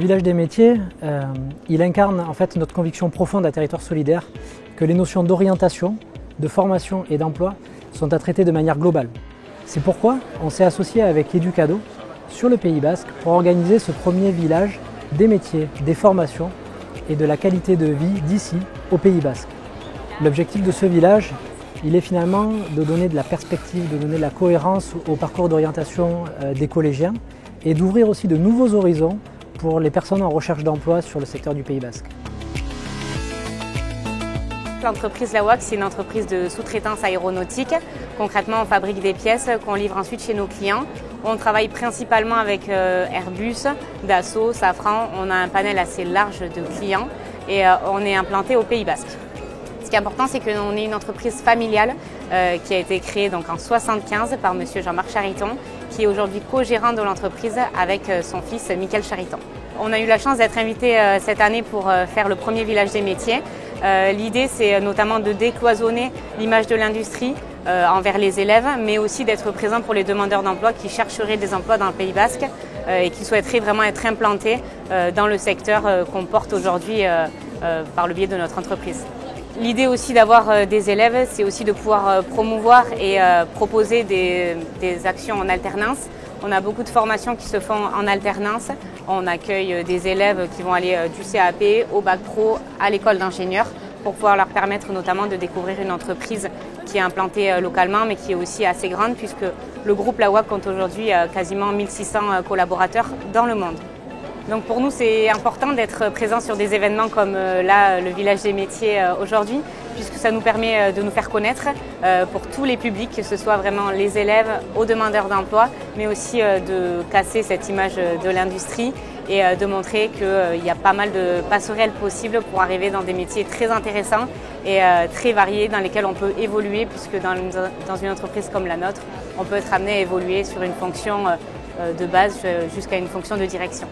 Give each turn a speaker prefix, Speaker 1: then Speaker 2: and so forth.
Speaker 1: village des métiers, il incarne en fait notre conviction profonde à Territoire solidaire que les notions d'orientation, de formation et d'emploi sont à traiter de manière globale. C'est pourquoi on s'est associé avec Educado sur le Pays Basque pour organiser ce premier village des métiers, des formations et de la qualité de vie d'ici au Pays Basque. L'objectif de ce village, il est finalement de donner de la perspective, de donner de la cohérence au parcours d'orientation des collégiens et d'ouvrir aussi de nouveaux horizons pour les personnes en recherche d'emploi sur le secteur du Pays Basque.
Speaker 2: L'entreprise Lawak, c'est une entreprise de sous-traitance aéronautique. Concrètement, on fabrique des pièces qu'on livre ensuite chez nos clients. On travaille principalement avec Airbus, Dassault, Safran. On a un panel assez large de clients et on est implanté au Pays Basque. Ce qui est important, c'est qu'on est une entreprise familiale qui a été créée donc en 1975 par monsieur Jean-Marc Chariton, qui est aujourd'hui co-gérant de l'entreprise avec son fils Michael Chariton. On a eu la chance d'être invité cette année pour faire le premier village des métiers. L'idée, c'est notamment de décloisonner l'image de l'industrie envers les élèves, mais aussi d'être présent pour les demandeurs d'emploi qui chercheraient des emplois dans le Pays Basque et qui souhaiteraient vraiment être implantés dans le secteur qu'on porte aujourd'hui par le biais de notre entreprise. L'idée aussi d'avoir des élèves, c'est aussi de pouvoir promouvoir et proposer des actions en alternance. On a beaucoup de formations qui se font en alternance. On accueille des élèves qui vont aller du CAP au bac pro à l'école d'ingénieur pour pouvoir leur permettre notamment de découvrir une entreprise qui est implantée localement mais qui est aussi assez grande puisque le groupe Lawak compte aujourd'hui quasiment 1600 collaborateurs dans le monde. Donc pour nous, c'est important d'être présent sur des événements comme là, le village des métiers aujourd'hui, puisque ça nous permet de nous faire connaître pour tous les publics, que ce soit vraiment les élèves, aux demandeurs d'emploi, mais aussi de casser cette image de l'industrie et de montrer qu'il y a pas mal de passerelles possibles pour arriver dans des métiers très intéressants et très variés dans lesquels on peut évoluer, puisque dans une entreprise comme la nôtre, on peut être amené à évoluer sur une fonction de base jusqu'à une fonction de direction.